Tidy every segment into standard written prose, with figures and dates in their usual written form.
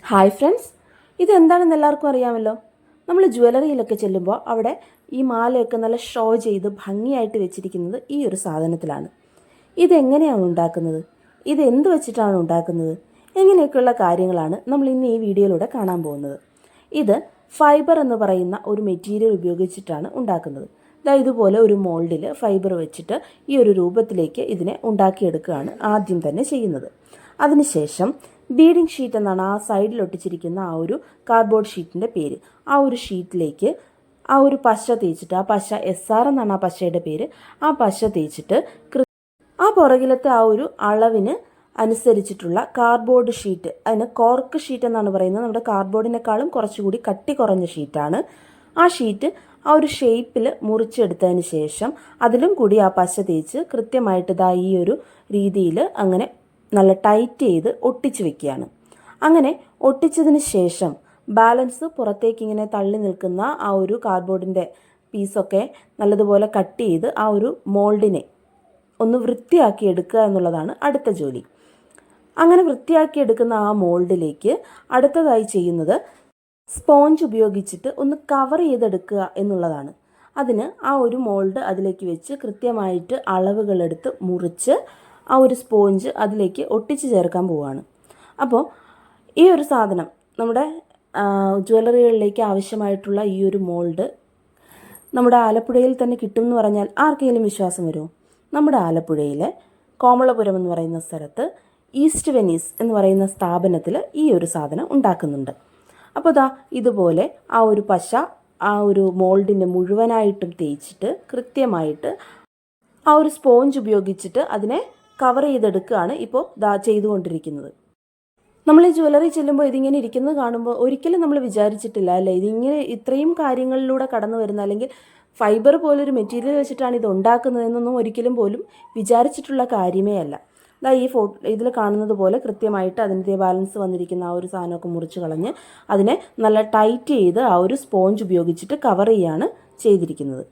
Hi friends, ഇതെന്താണെന്ന് എല്ലാവർക്കും അറിയാമല്ലോ. നമ്മൾ ജ്വല്ലറിയിലൊക്കെ ചെല്ലുമ്പോൾ അവിടെ ഈ മാലയൊക്കെ നല്ല ഷോ ചെയ്ത് ഭംഗിയായിട്ട് വെച്ചിരിക്കുന്നത് ഈ ഒരു സാധനത്തിലാണ്. ഇതെങ്ങനെയാണ് ഉണ്ടാക്കുന്നത്, ഇത് എന്ത് വെച്ചിട്ടാണ് ഉണ്ടാക്കുന്നത്, എങ്ങനെയൊക്കെയുള്ള കാര്യങ്ങളാണ് നമ്മൾ ഇന്ന് ഈ വീഡിയോയിലൂടെ കാണാൻ പോകുന്നത്. ഇത് ഫൈബർ എന്ന് പറയുന്ന ഒരു മെറ്റീരിയൽ ഉപയോഗിച്ചിട്ടാണ് ഉണ്ടാക്കുന്നത്. ഇതുപോലെ ഒരു മോൾഡിൽ ഫൈബർ വെച്ചിട്ട് ഈ ഒരു രൂപത്തിലേക്ക് ഇതിനെ ഉണ്ടാക്കിയെടുക്കുകയാണ് ആദ്യം തന്നെ ചെയ്യുന്നത്. അതിനുശേഷം ബീഡിംഗ് ഷീറ്റ് എന്നാണ് ആ സൈഡിൽ ഒട്ടിച്ചിരിക്കുന്ന ആ ഒരു കാർഡ്ബോർഡ് ഷീറ്റിൻ്റെ പേര്. ആ ഒരു ഷീറ്റിലേക്ക് ആ ഒരു പശ തേച്ചിട്ട്, ആ പശ SR എന്നാണ് ആ പശയുടെ പേര്, ആ പശ തേച്ചിട്ട് ആ പുറകിലത്തെ ആ ഒരു അളവിന് അനുസരിച്ചിട്ടുള്ള കാർഡ്ബോർഡ് ഷീറ്റ്, അതിന് കോർക്ക് ഷീറ്റ് എന്നാണ് പറയുന്നത്. നമ്മുടെ കാർഡ്ബോർഡിനേക്കാളും കുറച്ചുകൂടി കട്ടി കുറഞ്ഞ ഷീറ്റാണ്. ആ ഷീറ്റ് ആ ഒരു ഷേപ്പിൽ മുറിച്ചെടുത്തതിന് ശേഷം അതിലും കൂടി ആ പശ തേച്ച് കൃത്യമായിട്ട് ഈ ഒരു രീതിയിൽ അങ്ങനെ നല്ല ടൈറ്റ് ചെയ്ത് ഒട്ടിച്ച് വെക്കുകയാണ്. അങ്ങനെ ഒട്ടിച്ചതിന് ശേഷം ബാലൻസ് പുറത്തേക്ക് ഇങ്ങനെ തള്ളി നിൽക്കുന്ന ആ ഒരു കാർഡ്ബോർഡിൻ്റെ പീസൊക്കെ നല്ലതുപോലെ കട്ട് ചെയ്ത് ആ ഒരു മോൾഡിനെ ഒന്ന് വൃത്തിയാക്കി എടുക്കുക എന്നുള്ളതാണ് അടുത്ത ജോലി. അങ്ങനെ വൃത്തിയാക്കി എടുക്കുന്ന ആ മോൾഡിലേക്ക് അടുത്തതായി ചെയ്യുന്നത് സ്പോഞ്ച് ഉപയോഗിച്ചിട്ട് ഒന്ന് കവർ ചെയ്തെടുക്കുക എന്നുള്ളതാണ്. അതിന് ആ ഒരു മോൾഡ് അതിലേക്ക് വെച്ച് കൃത്യമായിട്ട് അളവുകളെടുത്ത് മുറിച്ച് ആ ഒരു സ്പോഞ്ച് അതിലേക്ക് ഒട്ടിച്ച് ചേർക്കാൻ പോവുകയാണ്. അപ്പോൾ ഈ ഒരു സാധനം നമ്മുടെ ജ്വല്ലറികളിലേക്ക് ആവശ്യമായിട്ടുള്ള ഈ ഒരു മോൾഡ് നമ്മുടെ ആലപ്പുഴയിൽ തന്നെ കിട്ടും എന്ന് പറഞ്ഞാൽ ആർക്കെങ്കിലും വിശ്വാസം വരുമോ? നമ്മുടെ ആലപ്പുഴയിലെ കോമളപുരം എന്ന് പറയുന്ന സ്ഥലത്ത് ഈസ്റ്റ് വെനീസ് എന്ന് പറയുന്ന സ്ഥാപനത്തിൽ ഈ ഒരു സാധനം ഉണ്ടാക്കുന്നുണ്ട്. അപ്പോൾ ഇതുപോലെ ആ ഒരു പശ ആ ഒരു മോൾഡിനെ മുഴുവനായിട്ടും തേച്ചിട്ട് കൃത്യമായിട്ട് ആ ഒരു സ്പോഞ്ച് ഉപയോഗിച്ചിട്ട് അതിനെ കവർ ചെയ്തെടുക്കുകയാണ് ഇപ്പോൾ ചെയ്തുകൊണ്ടിരിക്കുന്നത്. നമ്മൾ ഈ ജ്വല്ലറി ചെല്ലുമ്പോൾ ഇതിങ്ങനെ ഇരിക്കുന്നത് കാണുമ്പോൾ ഒരിക്കലും നമ്മൾ വിചാരിച്ചിട്ടില്ല അല്ലേ, ഇതിങ്ങനെ ഇത്രയും കാര്യങ്ങളിലൂടെ കടന്നു വരുന്ന, അല്ലെങ്കിൽ ഫൈബർ പോലൊരു മെറ്റീരിയൽ വെച്ചിട്ടാണ് ഇത് ഉണ്ടാക്കുന്നതെന്നൊന്നും ഒരിക്കലും പോലും വിചാരിച്ചിട്ടുള്ള കാര്യമേ അല്ല. ഈ ഇതിൽ കാണുന്നത് പോലെ കൃത്യമായിട്ട് അതിൻ്റെ ബാലൻസ് വന്നിരിക്കുന്ന ആ ഒരു സാധനമൊക്കെ മുറിച്ച് കളഞ്ഞ് അതിനെ നല്ല ടൈറ്റ് ചെയ്ത് ആ ഒരു സ്പോഞ്ച് ഉപയോഗിച്ചിട്ട് കവർ ചെയ്യുകയാണ് ചെയ്തിരിക്കുന്നത്.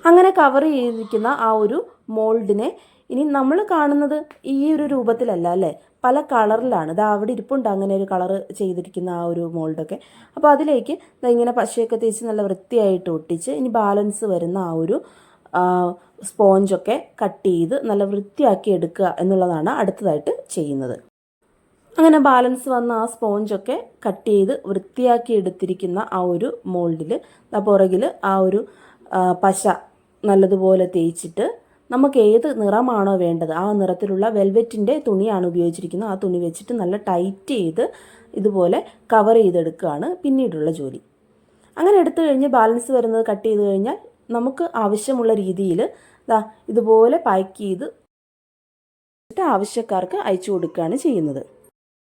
അങ്ങനെ കവർ ചെയ്തിരിക്കുന്ന ആ ഒരു മോൾഡിനെ ഇനി നമ്മൾ കാണുന്നത് ഈ ഒരു രൂപത്തിലല്ല അല്ലേ, പല കളറിലാണ്. അവിടെ ഇരിപ്പുണ്ട് അങ്ങനെ ഒരു കളർ ചെയ്തിരിക്കുന്ന ആ ഒരു മോൾഡൊക്കെ. അപ്പോൾ അതിലേക്ക് ഇങ്ങനെ പശയൊക്കെ തേച്ച് നല്ല വൃത്തിയായിട്ട് ഒട്ടിച്ച് ഇനി ബാലൻസ് വരുന്ന ആ ഒരു സ്പോഞ്ചൊക്കെ കട്ട് ചെയ്ത് നല്ല വൃത്തിയാക്കി എടുക്കുക എന്നുള്ളതാണ് അടുത്തതായിട്ട് ചെയ്യുന്നത്. അങ്ങനെ ബാലൻസ് വന്ന ആ സ്പോഞ്ചൊക്കെ കട്ട് ചെയ്ത് വൃത്തിയാക്കി എടുത്തിരിക്കുന്ന ആ ഒരു മോൾഡിൽ പുറകിൽ ആ ഒരു പശ നല്ലതുപോലെ തേച്ചിട്ട് നമുക്ക് ഏത് നിറമാണോ വേണ്ടത് ആ നിറത്തിലുള്ള വെൽവെറ്റിൻ്റെ തുണിയാണ് ഉപയോഗിച്ചിരിക്കുന്നത്. ആ തുണി വെച്ചിട്ട് നല്ല ടൈറ്റ് ചെയ്ത് ഇതുപോലെ കവർ ചെയ്തെടുക്കുകയാണ് പിന്നീടുള്ള ജോലി. അങ്ങനെ എടുത്തു കഴിഞ്ഞ് ബാലൻസ് വരുന്നത് കട്ട് ചെയ്ത് കഴിഞ്ഞാൽ നമുക്ക് ആവശ്യമുള്ള രീതിയിൽ ഇതുപോലെ പാക്ക് ചെയ്ത് ആവശ്യക്കാർക്ക് അയച്ചു കൊടുക്കുകയാണ് ചെയ്യുന്നത്.